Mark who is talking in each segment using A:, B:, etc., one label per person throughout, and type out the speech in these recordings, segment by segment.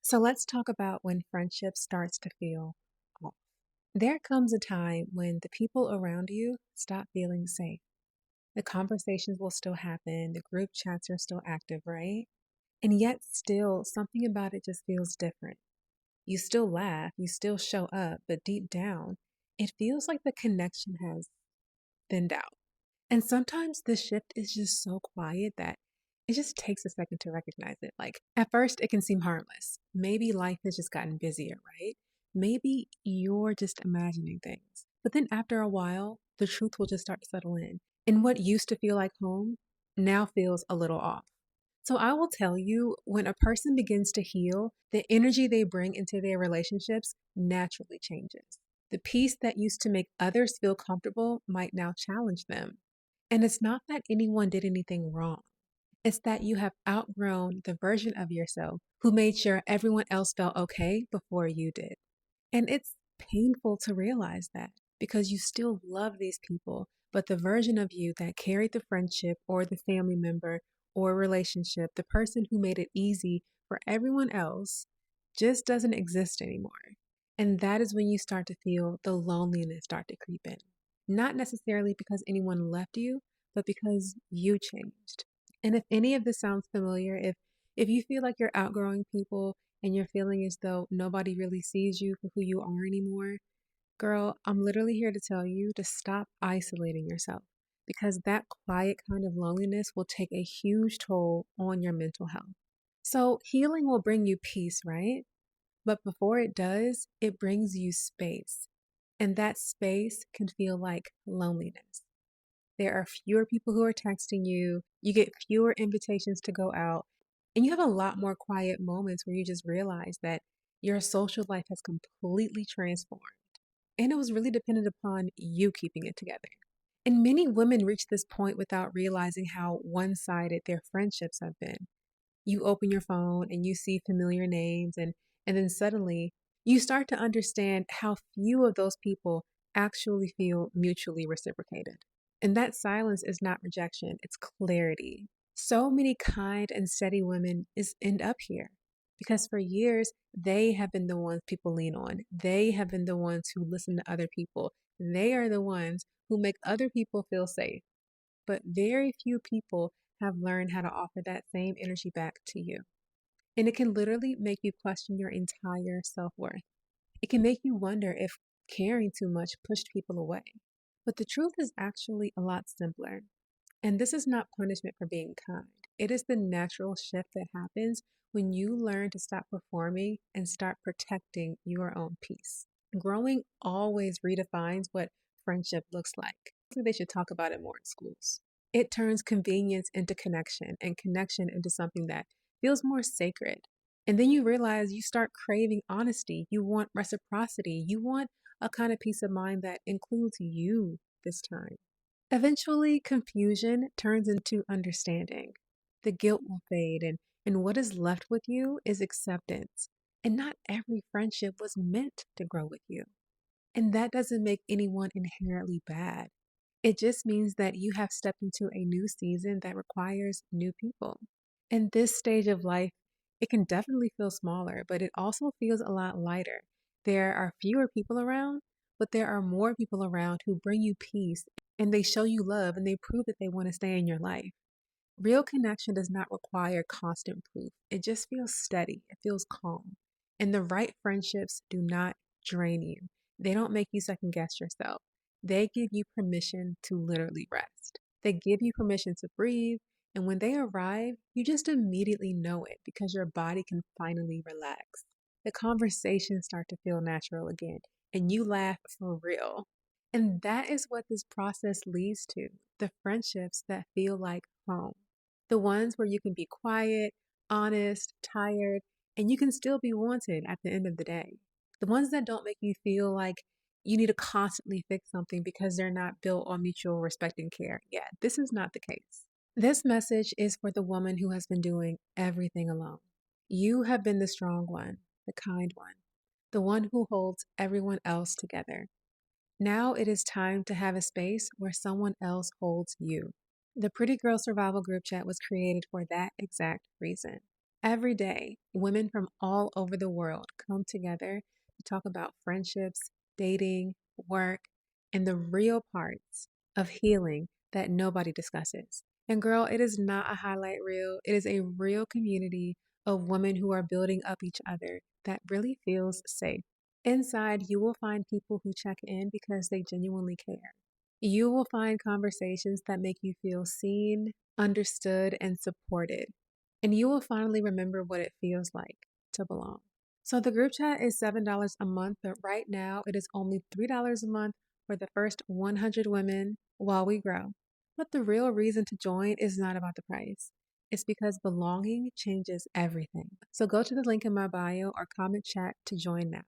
A: So let's talk about when friendship starts to feel off. There comes a time when the people around you stop feeling safe. The conversations will still happen, the group chats are still active, right? And yet, still, something about it just feels different. You still laugh, you still show up, but deep down, it feels like the connection has thinned out. And sometimes the shift is just so quiet that it just takes a second to recognize it. Like at first, it can seem harmless. Maybe life has just gotten busier, right? Maybe you're just imagining things. But then after a while, the truth will just start to settle in. And what used to feel like home now feels a little off. So I will tell you, when a person begins to heal, the energy they bring into their relationships naturally changes. The peace that used to make others feel comfortable might now challenge them. And it's not that anyone did anything wrong. It's that you have outgrown the version of yourself who made sure everyone else felt okay before you did. And it's painful to realize that because you still love these people, but the version of you that carried the friendship or the family member or relationship, the person who made it easy for everyone else, just doesn't exist anymore. And that is when you start to feel the loneliness start to creep in. Not necessarily because anyone left you, but because you changed. And if any of this sounds familiar, if you feel like you're outgrowing people and you're feeling as though nobody really sees you for who you are anymore, girl, I'm literally here to tell you to stop isolating yourself because that quiet kind of loneliness will take a huge toll on your mental health. So, healing will bring you peace, right? But before it does, it brings you space. And that space can feel like loneliness. There are fewer people who are texting you, you get fewer invitations to go out, and you have a lot more quiet moments where you just realize that your social life has completely transformed. And it was really dependent upon you keeping it together. And many women reach this point without realizing how one sided their friendships have been. You open your phone and you see familiar names, and then suddenly you start to understand how few of those people actually feel mutually reciprocated. And that silence is not rejection, it's clarity. So many kind and steady women is end up here because for years they have been the ones people lean on. They have been the ones who listen to other people. They are the ones who make other people feel safe. But very few people have learned how to offer that same energy back to you. And it can literally make you question your entire self worth. It can make you wonder if caring too much pushed people away. But the truth is actually a lot simpler. And this is not punishment for being kind. It is the natural shift that happens when you learn to stop performing and start protecting your own peace. Growing always redefines what friendship looks like. I think they should talk about it more in schools. It turns convenience into connection and connection into something that feels more sacred. And then you realize you start craving honesty. You want reciprocity. You want a kind of peace of mind that includes you this time. Eventually, confusion turns into understanding. The guilt will fade, and what is left with you is acceptance. And not every friendship was meant to grow with you. And that doesn't make anyone inherently bad. It just means that you have stepped into a new season that requires new people. And this stage of life, it can definitely feel smaller, but it also feels a lot lighter. There are fewer people around, but there are more people around who bring you peace and they show you love and they prove that they want to stay in your life. Real connection does not require constant proof. It just feels steady. It feels calm. And the right friendships do not drain you. They don't make you second guess yourself. They give you permission to literally rest. They give you permission to breathe. And when they arrive, you just immediately know it because your body can finally relax. The conversations start to feel natural again, and you laugh for real. And that is what this process leads to, the friendships that feel like home. The ones where you can be quiet, honest, tired, and you can still be wanted at the end of the day. The ones that don't make you feel like you need to constantly fix something because they're not built on mutual respect and care. Yeah, this is not the case. This message is for the woman who has been doing everything alone. You have been the strong one, the kind one, the one who holds everyone else together. Now it is time to have a space where someone else holds you. The Pretty Girl Survival Group Chat was created for that exact reason. Every day, women from all over the world come together to talk about friendships, dating, work, and the real parts of healing that nobody discusses. And girl, it is not a highlight reel, it is a real community of women who are building up each other that really feels safe. Inside, you will find people who check in because they genuinely care. You will find conversations that make you feel seen, understood, and supported. And you will finally remember what it feels like to belong. So the group chat is $7 a month, but right now it is only $3 a month for the first 100 women while we grow. But the real reason to join is not about the price. It's because belonging changes everything. So go to the link in my bio or comment chat to join now.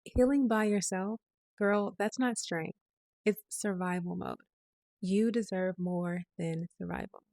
A: Healing by yourself, girl, that's not strength. It's survival mode. You deserve more than survival.